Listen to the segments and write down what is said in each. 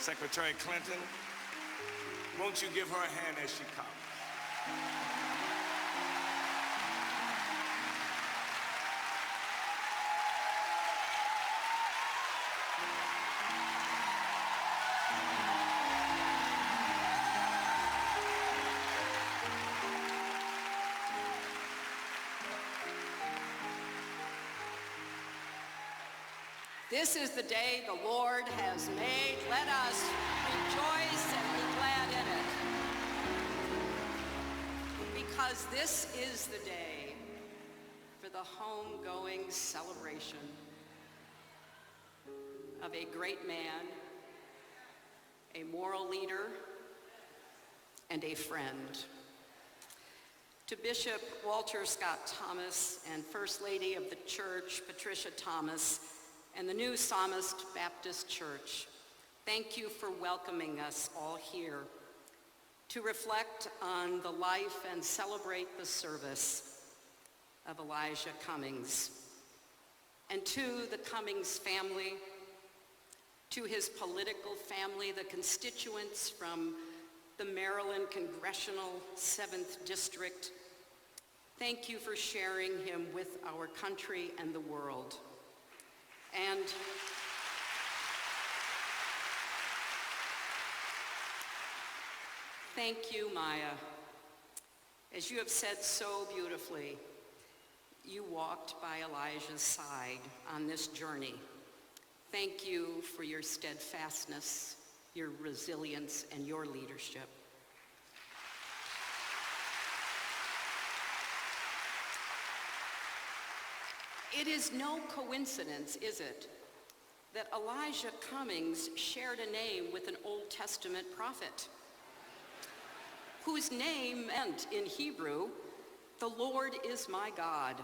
Secretary Clinton, won't you give her a hand as she comes? This is the day the Lord has made. Let us rejoice and be glad in it. Because this is the day for the homegoing celebration of a great man, a moral leader, and a friend. To Bishop Walter Scott Thomas and First Lady of the Church, Patricia Thomas, and the new Psalmist Baptist Church, thank you for welcoming us all here to reflect on the life and celebrate the service of Elijah Cummings. And to the Cummings family, to his political family, the constituents from the Maryland Congressional 7th District, thank you for sharing him with our country and the world. And thank you, Maya. As you have said so beautifully, you walked by Elijah's side on this journey. Thank you for your steadfastness, your resilience, and your leadership. It is no coincidence, is it, that Elijah Cummings shared a name with an Old Testament prophet, whose name meant in Hebrew, "The Lord is my God,"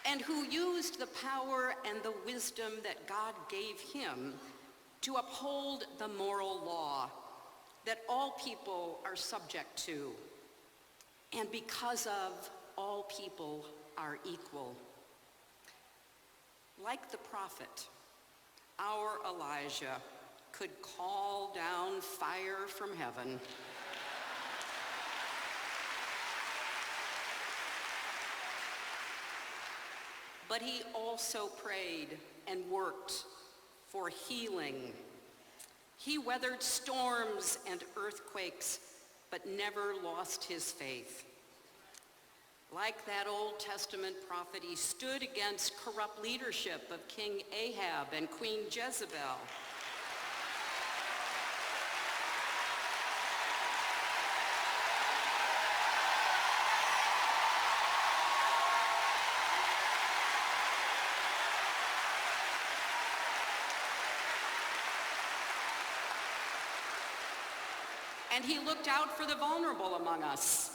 and who used the power and the wisdom that God gave him to uphold the moral law that all people are subject to, and because of all people are equal. Like the prophet, our Elijah could call down fire from heaven, but he also prayed and worked for healing. He weathered storms and earthquakes, but never lost his faith. Like that Old Testament prophet, he stood against corrupt leadership of King Ahab and Queen Jezebel. And he looked out for the vulnerable among us.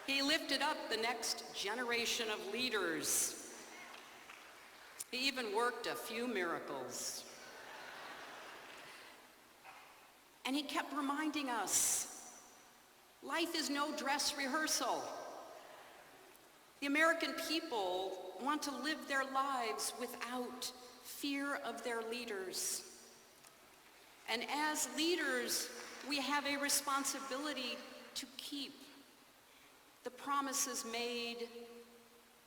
He lifted up the next generation of leaders. He even worked a few miracles. And he kept reminding us, life is no dress rehearsal. The American people want to live their lives without fear of their leaders. And as leaders, we have a responsibility to keep the promises made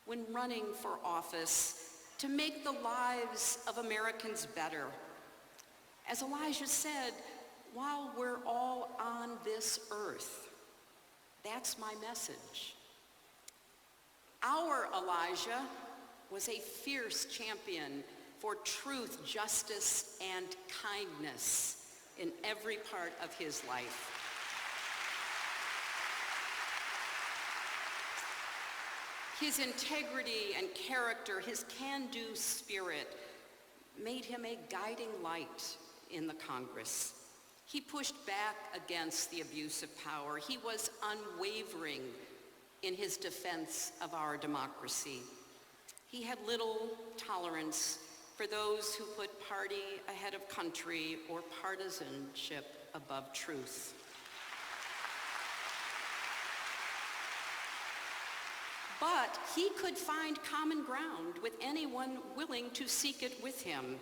when running for office to make the lives of Americans better. As Elijah said, while we're all on this earth, that's my message. Our Elijah was a fierce champion for truth, justice, and kindness in every part of his life. His integrity and character, his can-do spirit, made him a guiding light in the Congress. He pushed back against the abuse of power. He was unwavering in his defense of our democracy. He had little tolerance for those who put party ahead of country or partisanship above truth. But he could find common ground with anyone willing to seek it with him.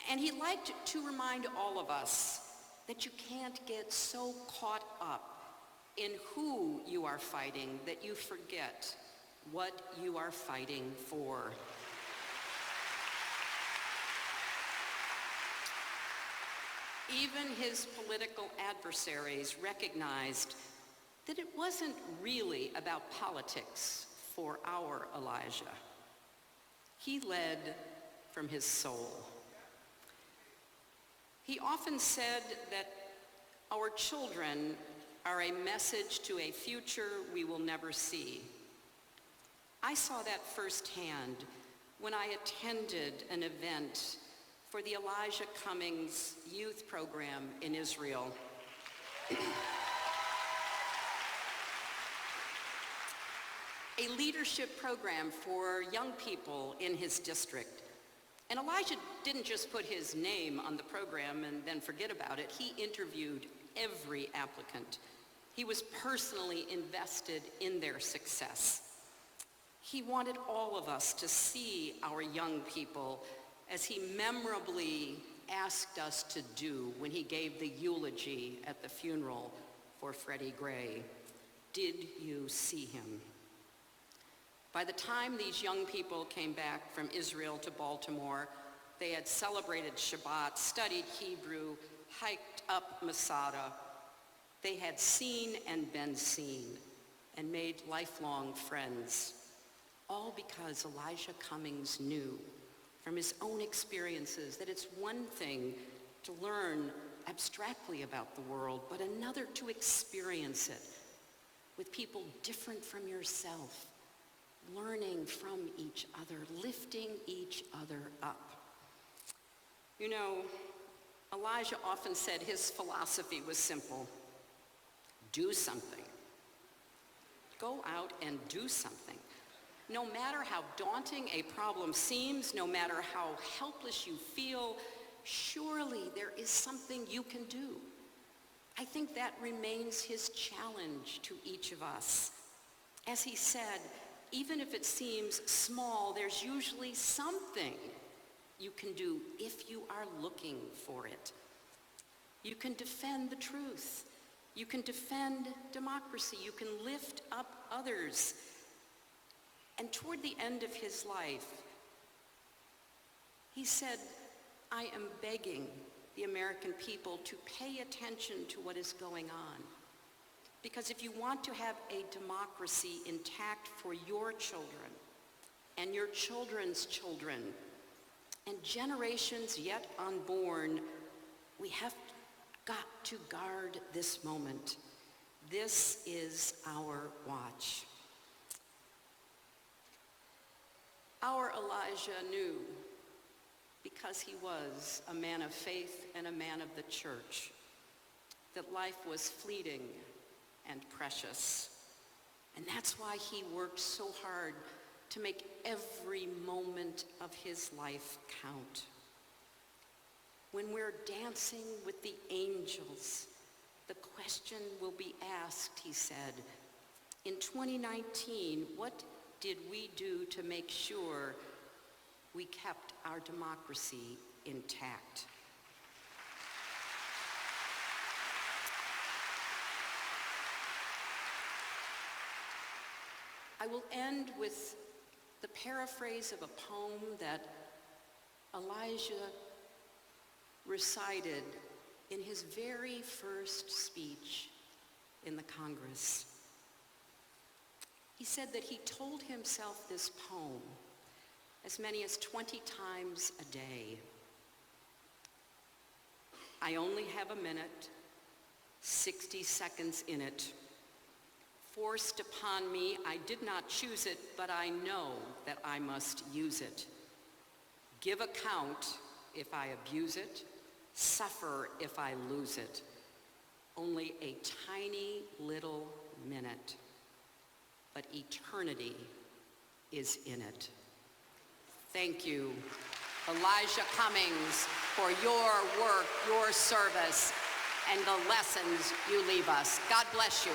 And he liked to remind all of us that you can't get so caught up in who you are fighting that you forget what you are fighting for. Even his political adversaries recognized that it wasn't really about politics for our Elijah. He led from his soul. He often said that our children are a message to a future we will never see. I saw that firsthand when I attended an event for the Elijah Cummings youth program in Israel. A leadership program for young people in his district. And Elijah didn't just put his name on the program and then forget about it. He interviewed every applicant. He was personally invested in their success. He wanted all of us to see our young people as he memorably asked us to do when he gave the eulogy at the funeral for Freddie Gray. Did you see him? By the time these young people came back from Israel to Baltimore, they had celebrated Shabbat, studied Hebrew, hiked up Masada. They had seen and been seen and made lifelong friends, all because Elijah Cummings knew from his own experiences that it's one thing to learn abstractly about the world, but another to experience it with people different from yourself, learning from each other, lifting each other up. You know, Elijah often said his philosophy was simple. Do something. Go out and do something. No matter how daunting a problem seems, no matter how helpless you feel, surely there is something you can do. I think that remains his challenge to each of us. As he said, even if it seems small, there's usually something you can do if you are looking for it. You can defend the truth. You can defend democracy. You can lift up others. And toward the end of his life, he said, I am begging the American people to pay attention to what is going on. Because if you want to have a democracy intact for your children and your children's children and generations yet unborn, we have got to guard this moment. This is our watch. Our Elijah knew, because he was a man of faith and a man of the church, that life was fleeting and precious. And that's why he worked so hard to make every moment of his life count. When we're dancing with the angels, the question will be asked, he said, in 2019, what did we do to make sure we kept our democracy intact? I will end with the paraphrase of a poem that Elijah recited in his very first speech in the Congress. He said that he told himself this poem as many as 20 times a day. I only have a minute, 60 seconds in it. Forced upon me, I did not choose it, but I know that I must use it. Give account if I abuse it, suffer if I lose it. Only a tiny little minute, but eternity is in it. Thank you, Elijah Cummings, for your work, your service, and the lessons you leave us. God bless you.